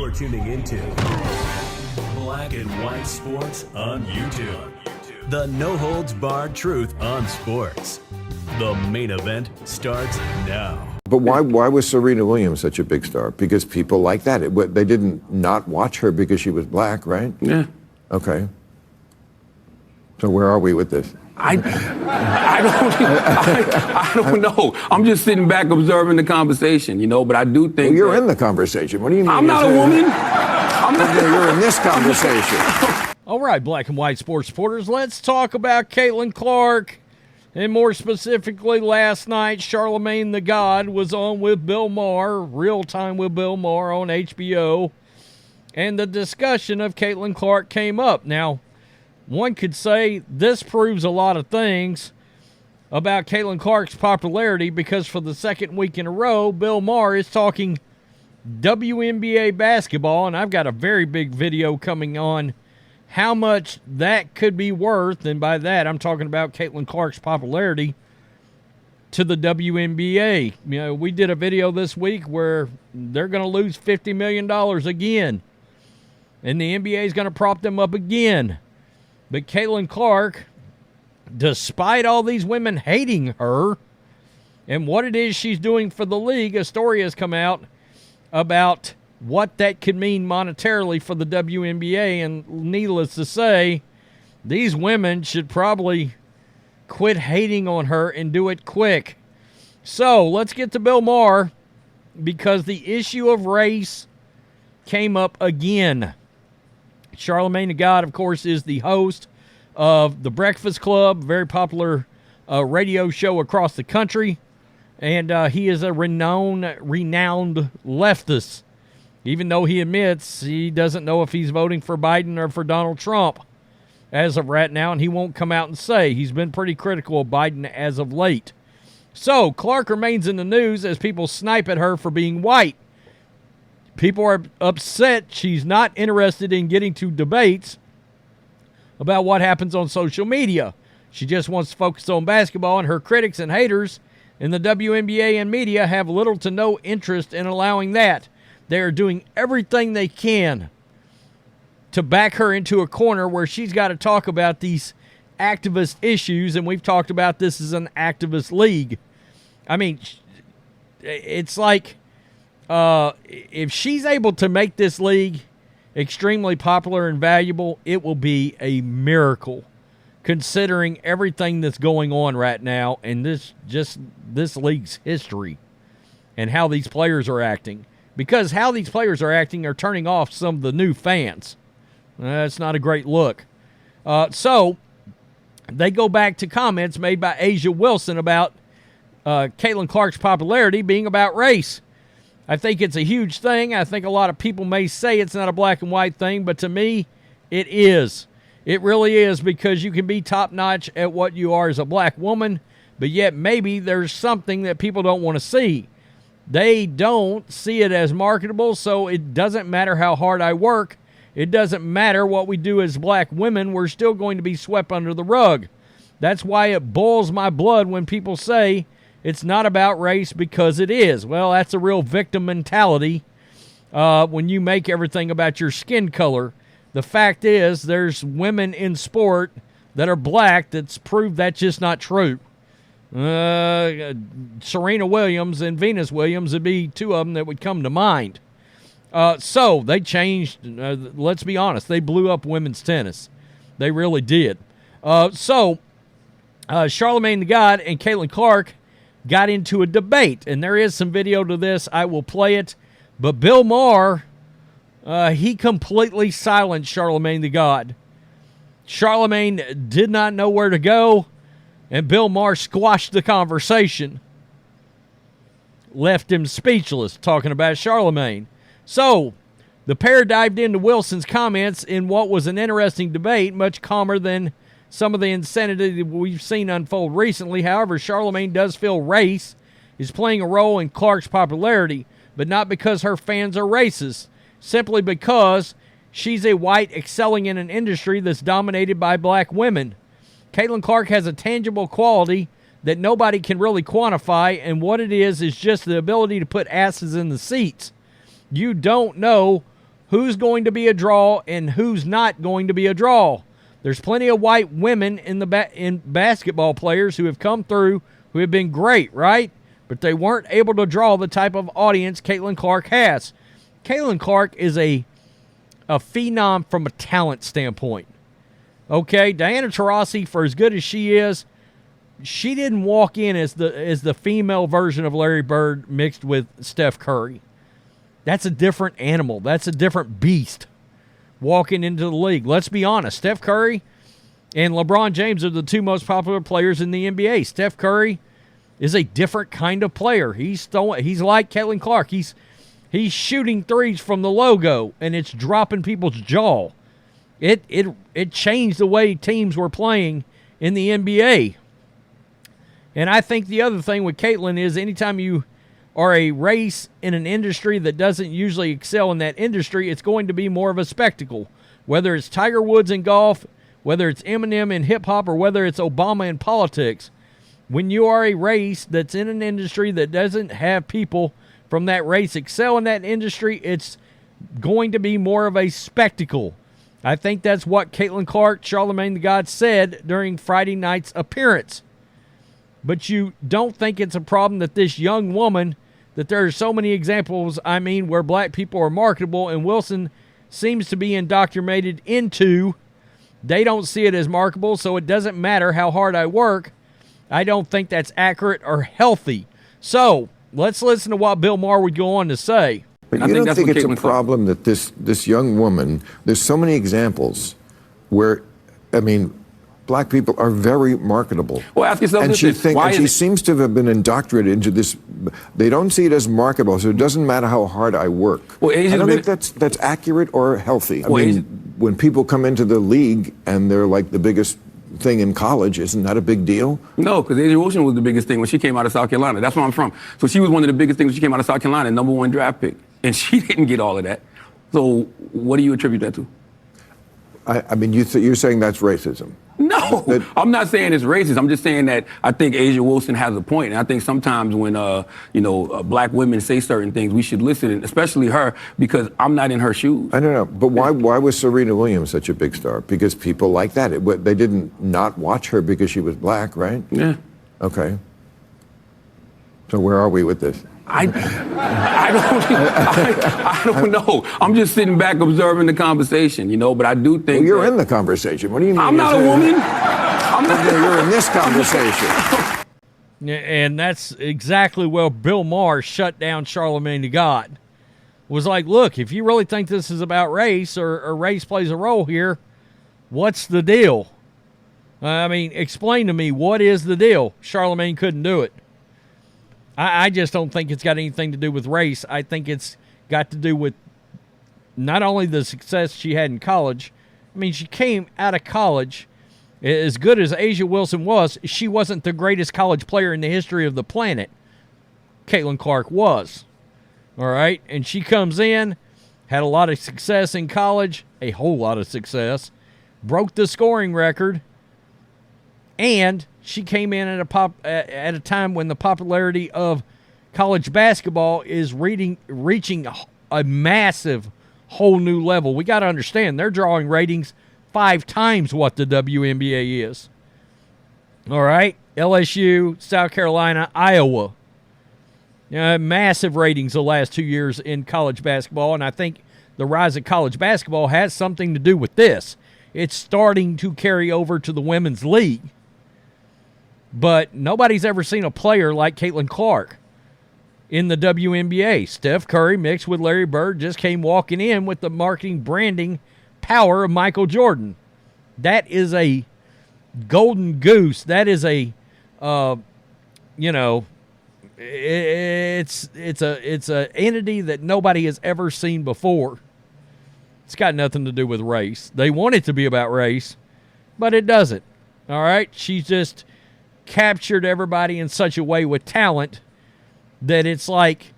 You're tuning into Black and White Sports on YouTube. The no-holds-barred truth on sports. The main event starts now. But why was Serena Williams such a big star? Because people like that. They didn't not watch her because she was black, right? Yeah. Okay. So where are we with this? I don't know. I'm just sitting back observing the conversation, but I do think... Well, you're in the conversation. What do you mean? I'm not a woman. You're in this conversation. All right, Black and White Sports supporters, let's talk about Caitlin Clark. And more specifically, last night, Charlamagne the God was on with Bill Maher, Real Time with Bill Maher on HBO. And the discussion of Caitlin Clark came up. Now, one could say this proves a lot of things about Caitlin Clark's popularity because for the second week in a row, Bill Maher is talking WNBA basketball, and I've got a very big video coming on how much that could be worth, and by that I'm talking about Caitlin Clark's popularity to the WNBA. We did a video this week where they're going to lose $50 million again, and the NBA is going to prop them up again. But Caitlin Clark, despite all these women hating her and what it is she's doing for the league, a story has come out about what that could mean monetarily for the WNBA. And needless to say, these women should probably quit hating on her and do it quick. So let's get to Bill Maher because the issue of race came up again. Charlamagne the God, of course, is the host of The Breakfast Club, very popular radio show across the country. And he is a renowned leftist, even though he admits he doesn't know if he's voting for Biden or for Donald Trump as of right now, and he won't come out and say. He's been pretty critical of Biden as of late. So Clark remains in the news as people snipe at her for being white. People are upset she's not interested in getting to debates about what happens on social media. She just wants to focus on basketball, and her critics and haters in the WNBA and media have little to no interest in allowing that. They are doing everything they can to back her into a corner where she's got to talk about these activist issues, and we've talked about this as an activist league. I mean, it's like if she's able to make this league extremely popular and valuable, it will be a miracle considering everything that's going on right now and this league's history and how these players are acting. Because how these players are acting are turning off some of the new fans. That's not a great look. So they go back to comments made by Asia Wilson about Caitlin Clark's popularity being about race. I think it's a huge thing. I think a lot of people may say it's not a black and white thing, but to me, it is. It really is, because you can be top-notch at what you are as a black woman, but yet maybe there's something that people don't want to see. They don't see it as marketable, so it doesn't matter how hard I work. It doesn't matter what we do as black women. We're still going to be swept under the rug. That's why it boils my blood when people say it's not about race, because it is. Well, that's a real victim mentality when you make everything about your skin color. The fact is there's women in sport that are black that's proved that's just not true. Serena Williams and Venus Williams would be two of them that would come to mind. So they changed, let's be honest, they blew up women's tennis. They really did. So Charlamagne the God and Caitlin Clark got into a debate, and there is some video to this. I will play it. But Bill Maher, he completely silenced Charlamagne the God. Charlamagne did not know where to go, and Bill Maher squashed the conversation. Left him speechless talking about Charlamagne. So, the pair dived into Wilson's comments in what was an interesting debate, much calmer than some of the insanity that we've seen unfold recently. However, Charlamagne does feel race is playing a role in Clark's popularity, but not because her fans are racist, simply because she's a white excelling in an industry that's dominated by black women. Caitlin Clark has a tangible quality that nobody can really quantify, and what it is just the ability to put asses in the seats. You don't know who's going to be a draw and who's not going to be a draw. There's plenty of white women in basketball players who have come through who have been great, right? But they weren't able to draw the type of audience Caitlin Clark has. Caitlin Clark is a phenom from a talent standpoint. Okay, Diana Taurasi, for as good as she is, she didn't walk in as the female version of Larry Bird mixed with Steph Curry. That's a different animal. That's a different beast walking into the league. Let's be honest. Steph Curry and LeBron James are the two most popular players in the NBA. Steph Curry is a different kind of player. He's like Caitlin Clark. He's shooting threes from the logo, and it's dropping people's jaw. It changed the way teams were playing in the NBA. And I think the other thing with Caitlin is anytime you are a race in an industry that doesn't usually excel in that industry, it's going to be more of a spectacle. Whether it's Tiger Woods in golf, whether it's Eminem in hip-hop, or whether it's Obama in politics, when you are a race that's in an industry that doesn't have people from that race excel in that industry, it's going to be more of a spectacle. I think that's what Caitlin Clark, Charlamagne the God, said during Friday night's appearance. But you don't think it's a problem that this young woman, that there are so many examples, where black people are marketable, and Wilson seems to be indoctrinated into, they don't see it as marketable, so it doesn't matter how hard I work. I don't think that's accurate or healthy. So let's listen to what Bill Maher would go on to say. But you don't think it's a problem that this young woman, there's so many examples where, black people are very marketable. Well, ask yourself and she seems to have been indoctrinated into this. They don't see it as marketable, so it doesn't matter how hard I work. Well, I don't think that's accurate or healthy. When people come into the league and they're like the biggest thing in college, isn't that a big deal? No, because A'ja Wilson was the biggest thing when she came out of South Carolina. That's where I'm from. So she was one of the biggest things when she came out of South Carolina, #1 draft pick. And she didn't get all of that. So what do you attribute that to? You're saying that's racism. No, I'm not saying it's racist. I'm just saying that I think A'ja Wilson has a point. And I think sometimes when, black women say certain things, we should listen, and especially her, because I'm not in her shoes. I don't know. But why was Serena Williams such a big star? Because people like that. They didn't not watch her because she was black, right? Yeah. Okay. So where are we with this? I don't know. I'm just sitting back observing the conversation, but I do think... Well, you're in the conversation. What do you mean? I'm not a woman. You're in this conversation. And that's exactly where Bill Maher shut down Charlamagne the God. Was like, look, if you really think this is about race or race plays a role here, what's the deal? Explain to me, what is the deal? Charlamagne couldn't do it. I just don't think it's got anything to do with race. I think it's got to do with not only the success she had in college. She came out of college. As good as A'ja Wilson was, she wasn't the greatest college player in the history of the planet. Caitlin Clark was. All right? And she comes in, had a lot of success in college, a whole lot of success, broke the scoring record, and she came in at a time when the popularity of college basketball is reaching a massive whole new level. We got to understand, they're drawing ratings 5 times what the WNBA is. All right? LSU, South Carolina, Iowa. Massive ratings the last 2 years in college basketball, and I think the rise of college basketball has something to do with this. It's starting to carry over to the women's league. But nobody's ever seen a player like Caitlin Clark in the WNBA. Steph Curry mixed with Larry Bird just came walking in with the marketing branding power of Michael Jordan. That is a golden goose. That is it's a entity that nobody has ever seen before. It's got nothing to do with race. They want it to be about race, but it doesn't. All right? She's just captured everybody in such a way with talent that it's like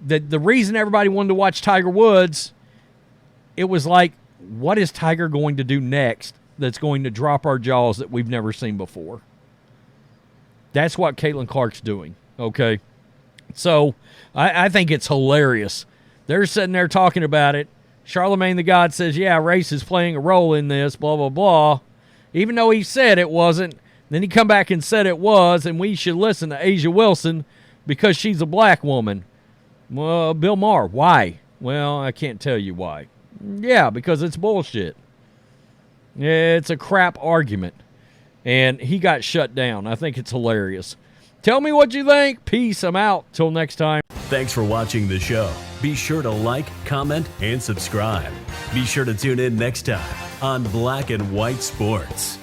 the reason everybody wanted to watch Tiger Woods, it was like, what is Tiger going to do next that's going to drop our jaws that we've never seen before? That's what Caitlin Clark's doing, okay? So I think it's hilarious. They're sitting there talking about it. Charlamagne the God says, yeah, race is playing a role in this, blah, blah, blah. Even though he said it wasn't, then he come back and said it was, and we should listen to Asia Wilson because she's a black woman. Well, Bill Maher, why? Well, I can't tell you why. Yeah, because it's bullshit. It's a crap argument. And he got shut down. I think it's hilarious. Tell me what you think. Peace. I'm out. Till next time. Thanks for watching the show. Be sure to like, comment, and subscribe. Be sure to tune in next time on Black and White Sports.